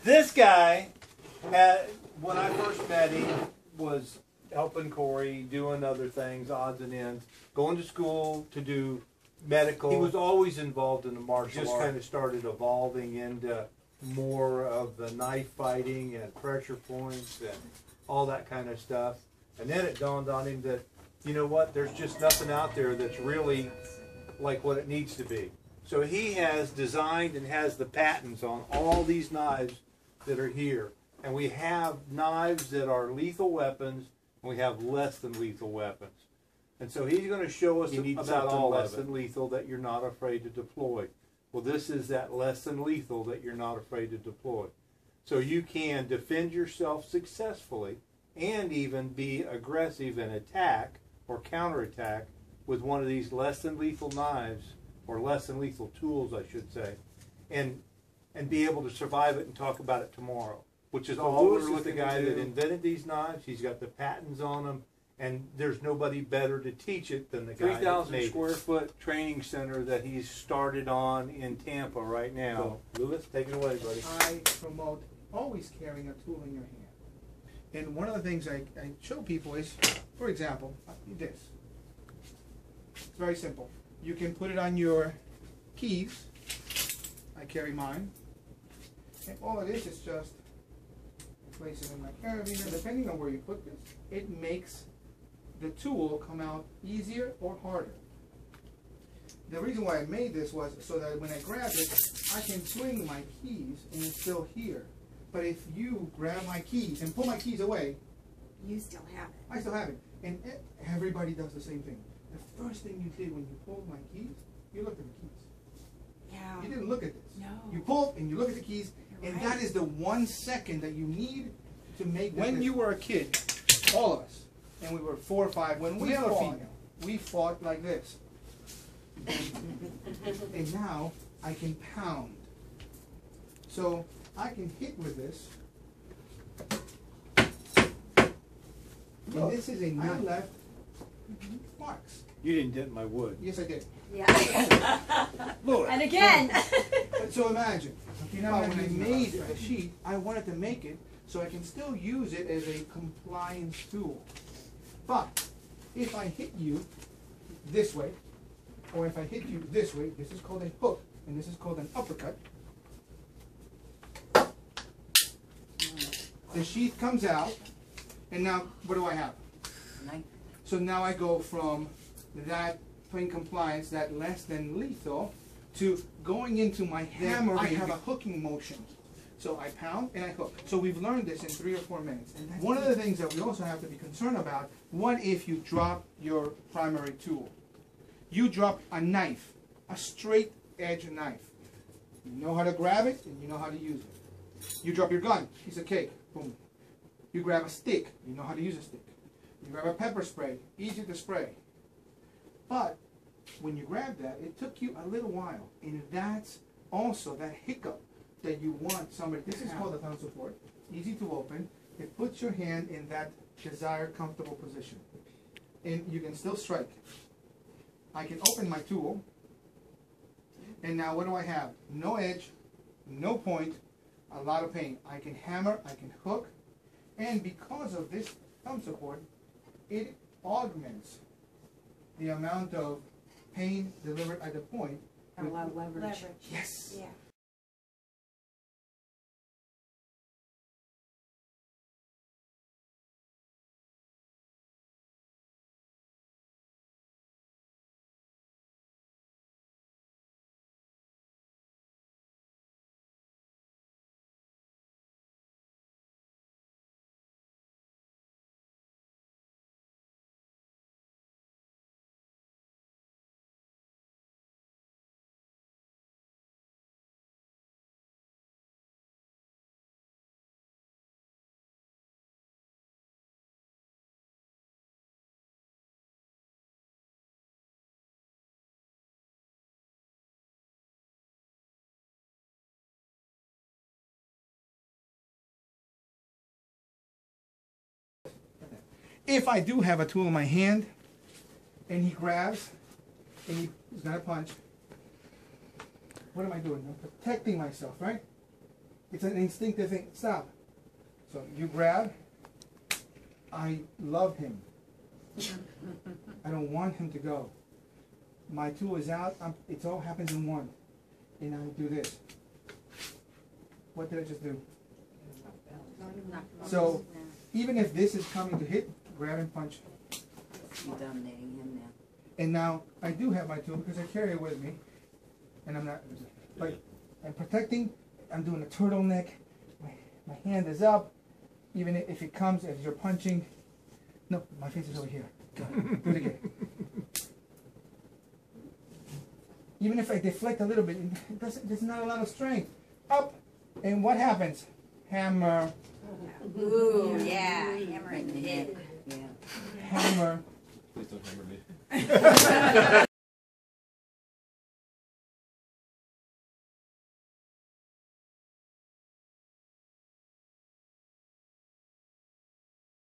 This guy, when I first met him, was helping Corey, doing other things, odds and ends, going to school to do medical. He was always involved in the martial arts. Just kind of started evolving into more of the knife fighting and pressure points and all that kind of stuff. And then it dawned on him that, you know what, there's just nothing out there that's really like what it needs to be. So he has designed and has the patents on all these knives that are here. And we have knives that are lethal weapons, and we have less than lethal weapons. And so he's going to show us about the less than lethal that you're not afraid to deploy. Well, this is that less than lethal that you're not afraid to deploy. So you can defend yourself successfully and even be aggressive and attack or counterattack with one of these less than lethal knives, or less than lethal tools, I should say, and be able to survive it and talk about it tomorrow. Which is all with the guy that invented these knives. He's got the patents on them, and there's nobody better to teach it than the guy. 3,000 square foot training center that he's started on in Tampa right now. So, Lewis, take it away, buddy. I promote always carrying a tool in your hand. And one of the things I show people is, for example, this. It's very simple. You can put it on your keys. I carry mine. And all it is just place it in my carabiner. Depending on where you put this, it makes the tool come out easier or harder. The reason why I made this was so that when I grab it, I can swing my keys and it's still here. But if you grab my keys and pull my keys away, you still have it. I still have it. And everybody does the same thing. The first thing you did when you pulled my keys, you looked at the keys. Yeah. You didn't look at this. No. You pulled and you look at the keys, You're and right. that is the 1 second that you need to make. When you were a kid, all of us, and we were 4 or 5, when we Male or fought, female? we fought like this. And now I can pound. So I can hit with this. And this is a knife. I left marks. You didn't dent my wood. Yes, I did. Yeah. Lord. And again. So imagine, when I made the sheath, I wanted to make it so I can still use it as a compliance tool. But if I hit you this way, or if I hit you this way, this is called a hook, and this is called an uppercut. The sheath comes out, and now what do I have? So now I go from that plain compliance, that less than lethal, to going into my hammer. I have a hooking motion. So I pound and I hook. So we've learned this in 3 or 4 minutes. And one of the things that we also have to be concerned about, what if you drop your primary tool? You drop a knife, a straight edge knife. You know how to grab it and you know how to use it. You drop your gun, piece of cake, boom. You grab a stick, you know how to use a stick. You grab a pepper spray, easy to spray. But when you grab that, it took you a little while. And that's also that hiccup that you want somebody. This is called a thumb support. Easy to open. It puts your hand in that desired comfortable position. And you can still strike. I can open my tool. And now what do I have? No edge, no point, a lot of pain. I can hammer, I can hook. And because of this thumb support, it augments the amount of pain delivered at the point. A lot of leverage. Yes. Yeah. If I do have a tool in my hand, and he grabs, and he's gonna punch, what am I doing? I'm protecting myself, right? It's an instinctive thing. Stop. So you grab. I love him. I don't want him to go. My tool is out. It all happens in one. And I do this. What did I just do? So even if this is coming to hit, grab and punch. You're dominating him now. And now I do have my tool because I carry it with me. And I'm not, but I'm protecting. I'm doing a turtleneck. My hand is up. Even if it comes as you're punching. No, my face is over here. Go. Do it again. Even if I deflect a little bit, there's not a lot of strength. Up. And what happens? Hammer. Ooh, yeah. Hammer in the head. Yeah. Hammer. Please don't hammer me.